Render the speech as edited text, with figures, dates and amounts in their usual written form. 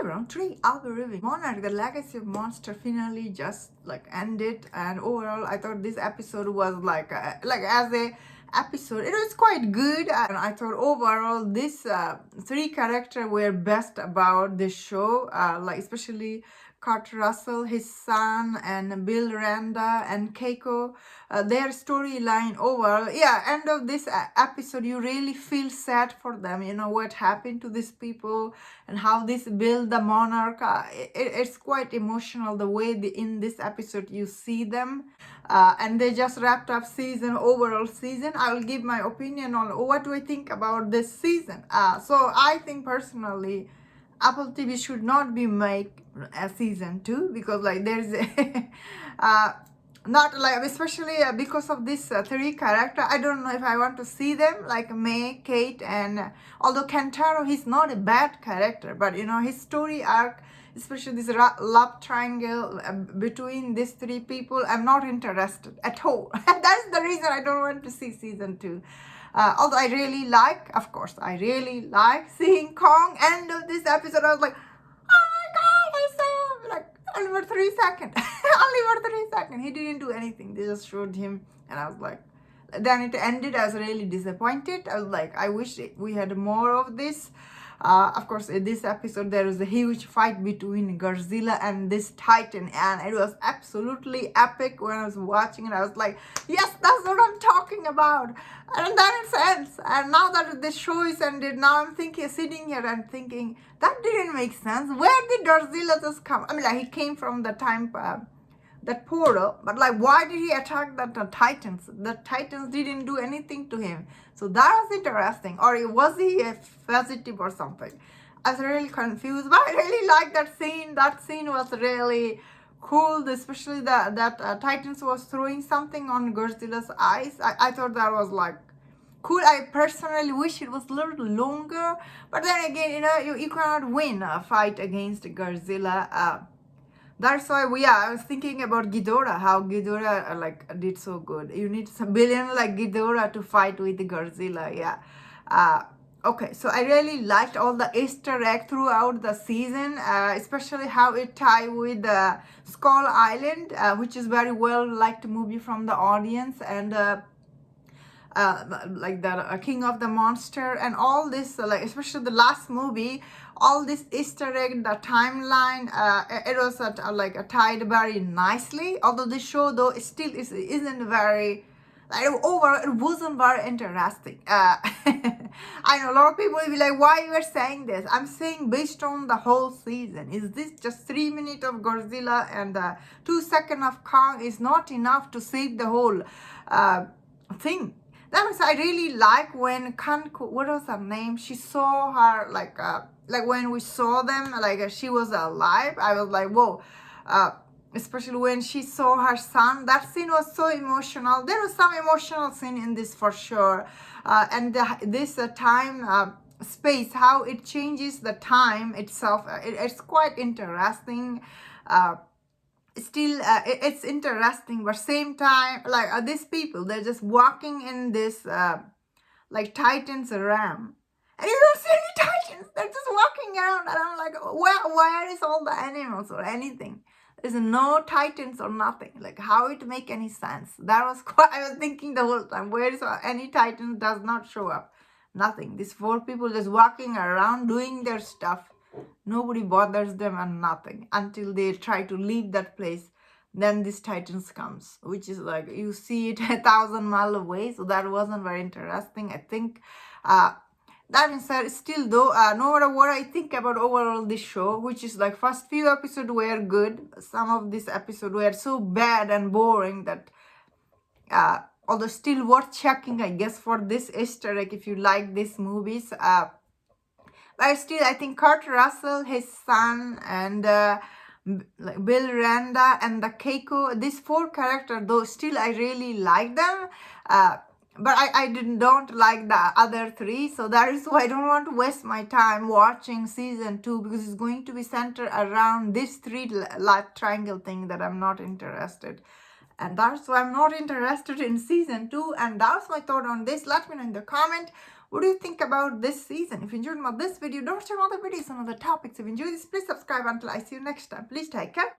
everyone, today I'll be reviewing Monarch, the Legacy of Monster finale just like ended, and overall I thought this episode was like as a episode it was quite good, and I thought overall this three characters were best about this show, like especially Kurt Russell, his son, and Bill Randa and Keiko. Their storyline overall, yeah, end of this episode you really feel sad for them, you know what happened to these people and how this build the monarch. It's quite emotional the way in this episode you see them, and they just wrapped up overall season. I will give my opinion on what do I think about this season. So I think personally Apple TV should not be make a season 2, because like there's a not like, especially because of this three character. I don't know if I want to see them like May, Kate, and although Kentaro, he's not a bad character, but you know his story arc, especially this love triangle between these three people, I'm not interested at all. That's the reason I don't want to see season 2. Although I really like, of course, I really like seeing Kong. End of this episode, I was like, oh my god, I saw him, like only for 3 seconds. Only for 3 seconds. He didn't do anything. They just showed him, and I was like, then it ended. I was really disappointed. I was like, I wish we had more of this. Of course, in this episode, there was a huge fight between Godzilla and this Titan, and it was absolutely epic. When I was watching it, I was like, yes, that's what I'm talking about. And that makes sense. And now that this show is ended, now I'm thinking, sitting here and thinking, that didn't make sense. Where did Godzilla just come? I mean, like, he came from the time, that portal, but like, why did he attack the Titans? The Titans didn't do anything to him. So that was interesting. Or was he a fugitive or something? I was really confused, but I really liked that scene. That scene was really cool, especially that Titans was throwing something on Godzilla's eyes. I thought that was like cool. I personally wish it was a little longer, but then again, you know, you cannot win a fight against Godzilla. That's why I was thinking about Ghidorah, how Ghidorah like did so good. You need some billion like Ghidorah to fight with Godzilla, yeah. Okay, so I really liked all the Easter egg throughout the season, especially how it tied with Skull Island, which is very well liked movie from the audience, and like the King of the Monster, and all this, like especially the last movie, all this Easter egg, the timeline, it was like tied very nicely. Although the show though still isn't very, like, overall it wasn't very interesting. I know a lot of people will be like, why you are saying this? I'm saying based on the whole season. Is this just 3 minutes of Godzilla and 2 seconds of Kong is not enough to save the whole thing? That was, I really like when Kanko, what was her name? She saw her like when we saw them, like she was alive. I was like, whoa. Especially when she saw her son, that scene was so emotional. There was some emotional scene in this for sure. And this time space, how it changes the time itself, it's quite interesting. Still it's interesting, but same time, like these people, they're just walking in this like Titan's ram, and you don't see any Titans. They're just walking around, and I'm like, where is all the animals or anything? There's no Titans or nothing. Like, how it make any sense? That was quite, I was thinking the whole time, where is any Titan? Does not show up. Nothing. These 4 people just walking around doing their stuff. Nobody bothers them and nothing until they try to leave that place. Then this Titans comes, which is like you see it 1,000 miles away. So that wasn't very interesting, I think. That being said, still though, no matter what I think about overall this show, which is like first few episodes were good, some of these episodes were so bad and boring that although still worth checking, I guess, for this Easter egg if you like these movies. But still, I think Kurt Russell, his son, and like Bill Randa and the Keiko, these 4 characters, though, still I really like them. But I don't like the other 3. So that is why I don't want to waste my time watching season 2, because it's going to be centered around this 3 life triangle thing that I'm not interested. And that's why I'm not interested in season 2. And that's my thought on this. Let me know in the comment What do you think about this season? If you enjoyed this video, don't share other videos on other topics. If you enjoyed this, please subscribe. Until I see you next time. Please take care.